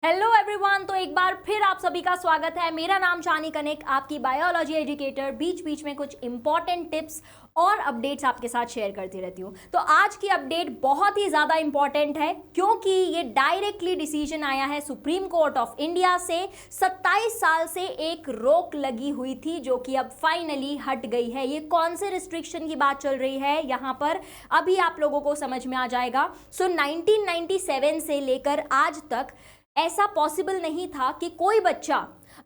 Hello everyone. तो एक बार फिर आप सभी का स्वागत है। मेरा नाम शानी कनेक, आपकी बायोलॉजी एजुकेटर। बीच बीच में कुछ इंपॉर्टेंट टिप्स और अपडेट्स आपके साथ शेयर करती रहती हूँ। तो आज की अपडेट बहुत ही ज़्यादा इंपॉर्टेंट है क्योंकि ये डायरेक्टली डिसीजन आया है सुप्रीम कोर्ट ऑफ इंडिया से। 27 साल से एक रोक लगी हुई थी जो कि अब फाइनली हट गई है। ये कौन से रिस्ट्रिक्शन की बात चल रही है यहाँ पर अभी आप लोगों को समझ में आ जाएगा। 1997 से लेकर आज तक ऐसा पॉसिबल नहीं था कि कोई बच्चा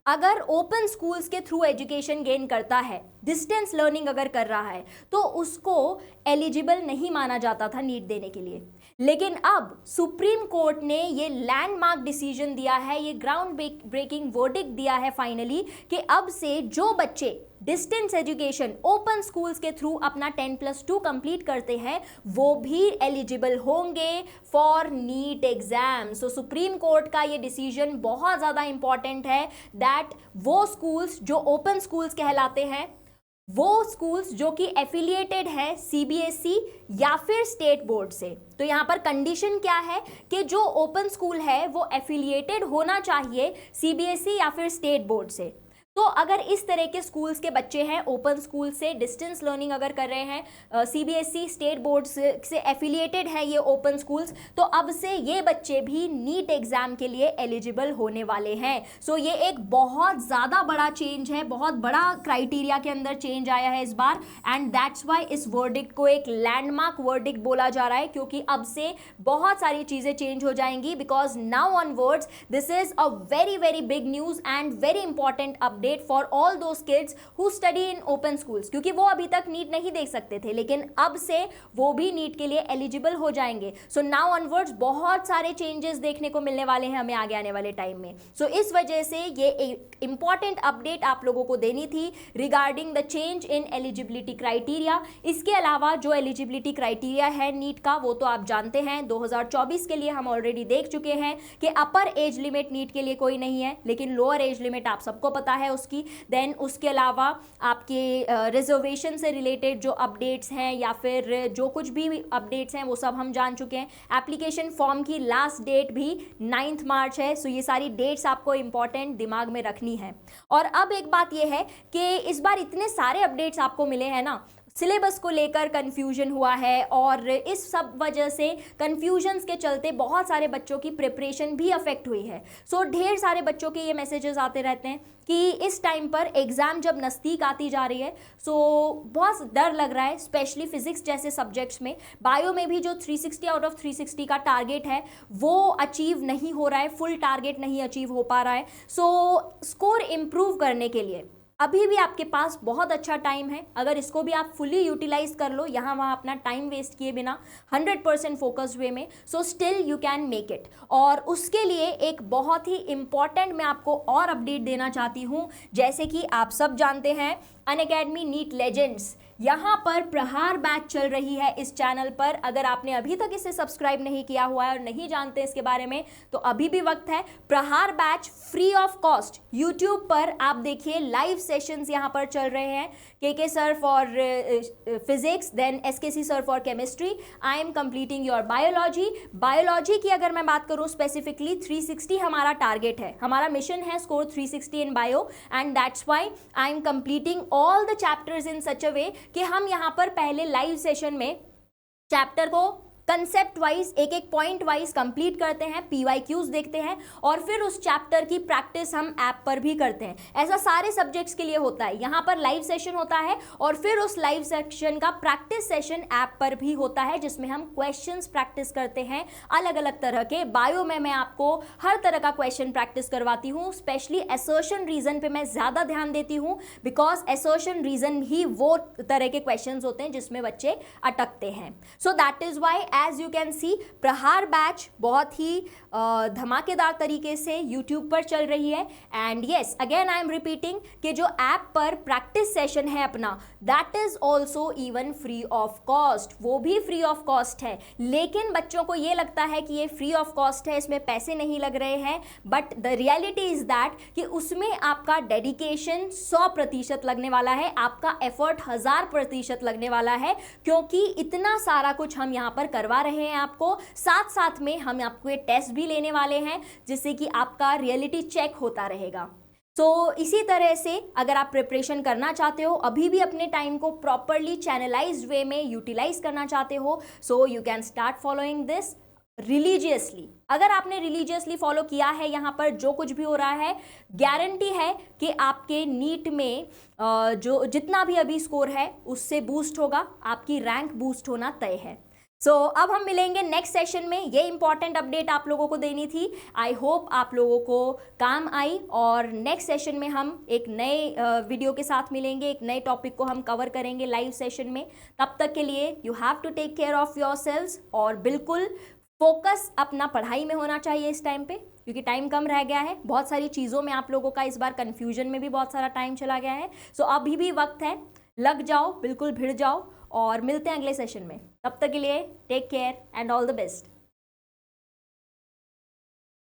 अगर ओपन स्कूल्स के थ्रू एजुकेशन गेन करता है, डिस्टेंस लर्निंग अगर कर रहा है, तो उसको एलिजिबल नहीं माना जाता था नीट देने के लिए। लेकिन अब सुप्रीम कोर्ट ने ये लैंडमार्क डिसीजन दिया है, ये ग्राउंड ब्रेकिंग वर्डिक्ट दिया है फाइनली कि अब से जो बच्चे डिस्टेंस एजुकेशन ओपन स्कूल्स के थ्रू अपना 10+2 कंप्लीट करते हैं वो भी एलिजिबल होंगे for NEET exam. So supreme court का ये डिसीजन बहुत ज़्यादा इंपॉर्टेंट है दैट वो स्कूल्स जो ओपन स्कूल्स कहलाते हैं, वो स्कूल्स जो कि एफिलिएटेड है सीबीएसई या फिर स्टेट बोर्ड से। तो यहाँ पर कंडीशन क्या है कि जो ओपन स्कूल है वो एफिलिएटेड होना चाहिए सीबीएसई या फिर स्टेट बोर्ड से। तो अगर इस तरह के स्कूल्स के बच्चे हैं, ओपन स्कूल से डिस्टेंस लर्निंग अगर कर रहे हैं, सीबीएसई स्टेट बोर्ड से एफिलिएटेड है ये ओपन स्कूल्स, तो अब से ये बच्चे भी नीट एग्जाम के लिए एलिजिबल होने वाले हैं। सो ये एक बहुत ज़्यादा बड़ा चेंज है, बहुत बड़ा क्राइटेरिया के अंदर चेंज आया है इस बार। एंड दैट्स वाई इस वर्डिक्ट को एक लैंडमार्क वर्डिक्ट बोला जा रहा है क्योंकि अब से बहुत सारी चीज़ें चेंज हो जाएंगी। Because now onwards this is a very very big news and very important update for all those kids who study in open schools, क्योंकि वो अभी तक नीट नहीं देख सकते थे, लेकिन अब से वो भी नीट के लिए एलिजिबल हो जाएंगे। सो नाउ ऑनवर्ड्स बहुत सारे चेंजेस देखने को मिलने वाले हैं हमें आगे आने वाले टाइम में। सो इस वजह से ये एक इंपॉर्टेंट अपडेट आप लोगों को देनी थी regarding the change in eligibility criteria. इसके अलावा जो एलिजिबिलिटी क्राइटेरिया है नीट का वो तो आप जानते हैं, 2024 के लिए हम ऑलरेडी देख चुके हैं कि अपर एज लिमिट नीट के लिए कोई नहीं है, लेकिन लोअर एज लिमिट आप सबको पता है उसकी। देन उसके अलावा आपके रिजर्वेशन से रिलेटेड जो अपडेट्स हैं या फिर जो कुछ भी अपडेट्स हैं वो सब हम जान चुके हैं। एप्लीकेशन फॉर्म की लास्ट डेट भी 9 मार्च है। सो ये सारी डेट्स आपको इंपॉर्टेंट दिमाग में रखनी है। और अब एक बात ये है कि इस बार इतने सारे अपडेट्स आपको मिले हैं ना, सिलेबस को लेकर कन्फ्यूजन हुआ है और इस सब वजह से कन्फ्यूजन्स के चलते बहुत सारे बच्चों की प्रिपरेशन भी अफेक्ट हुई है। सो ढेर सारे बच्चों के ये मैसेजेस आते रहते हैं कि इस टाइम पर एग्ज़ाम जब नज़दीक आती जा रही है सो बहुत डर लग रहा है, स्पेशली फिजिक्स जैसे सब्जेक्ट्स में। बायो में भी जो 360 आउट ऑफ 360 का टारगेट है वो अचीव नहीं हो रहा है, फुल टारगेट नहीं अचीव हो पा रहा है। सो स्कोर इम्प्रूव करने के लिए अभी भी आपके पास बहुत अच्छा टाइम है। अगर इसको भी आप फुली यूटिलाइज कर लो, यहाँ वहाँ अपना टाइम वेस्ट किए बिना 100% फोकस्ड वे में, so still you can make it. और उसके लिए एक बहुत ही इंपॉर्टेंट मैं आपको और अपडेट देना चाहती हूँ। जैसे कि आप सब जानते हैं अनअकैडमी नीट लेजेंड्स, यहाँ पर प्रहार बैच चल रही है इस चैनल पर। अगर आपने अभी तक इसे सब्सक्राइब नहीं किया हुआ है और नहीं जानते इसके बारे में तो अभी भी वक्त है। प्रहार batch free of cost YouTube पर आप देखिए, लाइव सेशंस यहाँ पर चल रहे हैं। K sir for physics, then SKC sir for chemistry, I am completing your biology. Biology की अगर मैं बात करूँ स्पेसिफिकली 360 हमारा टारगेट है, हमारा मिशन है score 360 in bio. And that's why I am completing all the chapters in such a way कि हम यहाँ पर पहले लाइव सेशन में चैप्टर को कंसेप्ट वाइज एक एक पॉइंट वाइज कंप्लीट करते हैं, PYQs देखते हैं और फिर उस चैप्टर की प्रैक्टिस हम ऐप पर भी करते हैं। ऐसा सारे सब्जेक्ट्स के लिए होता है। यहाँ पर लाइव सेशन होता है और फिर उस लाइव सेशन का प्रैक्टिस सेशन ऐप पर भी होता है जिसमें हम क्वेश्चंस प्रैक्टिस करते हैं अलग अलग तरह के। बायो में मैं आपको हर तरह का क्वेश्चन प्रैक्टिस करवाती हूँ, स्पेशली असर्शन रीजन पे मैं ज़्यादा ध्यान देती हूँ बिकॉज असर्शन रीजन ही वो तरह के क्वेश्चन होते हैं जिसमें बच्चे अटकते हैं। So that is why as you can see Prahar batch बहुत ही धमाकेदार तरीके से यूट्यूब पर चल रही है। And yes, again I am repeating कि जो ऐप पर प्रैक्टिस सेशन है अपना, that is also even free of cost, वो भी फ्री ऑफ कॉस्ट है। लेकिन बच्चों को ये लगता है कि ये फ्री ऑफ कॉस्ट है, इसमें पैसे नहीं लग रहे हैं, but the reality is that कि उसमें आपका डेडिकेशन 100% लगने वाला है, आपका एफर्ट 1000% लगने वाला है, क्योंकि इतना सारा कुछ हम यहाँ पर करवा करवा रहे हैं आपको, साथ साथ में हम आपको ये टेस्ट भी लेने वाले हैं जिससे कि आपका रियलिटी चेक होता रहेगा। तो इसी तरह से अगर आप प्रिपरेशन करना चाहते हो, अभी भी अपने टाइम को प्रॉपरली चैनलाइज्ड वे में यूटिलाइज करना चाहते हो, so you can start following this religiously. अगर आपने रिलीजियसली फॉलो किया है यहाँ पर जो कुछ भी हो रहा है, गारंटी है कि आपके नीट में जो जितना भी अभी स्कोर है उससे बूस्ट होगा, आपकी रैंक बूस्ट होना तय है। अब हम मिलेंगे नेक्स्ट सेशन में। ये इंपॉर्टेंट अपडेट आप लोगों को देनी थी, आई होप आप लोगों को काम आई, और नेक्स्ट सेशन में हम एक नए वीडियो के साथ मिलेंगे, एक नए टॉपिक को हम कवर करेंगे लाइव सेशन में। तब तक के लिए you have to take care of yourselves, और बिल्कुल फोकस अपना पढ़ाई में होना चाहिए इस टाइम पे, क्योंकि टाइम कम रह गया है। बहुत सारी चीज़ों में आप लोगों का इस बार कन्फ्यूजन में भी बहुत सारा टाइम चला गया है। अभी भी वक्त है, लग जाओ, बिल्कुल भिड़ जाओ, और मिलते हैं अगले सेशन में। तब तक के लिए take care and all the best.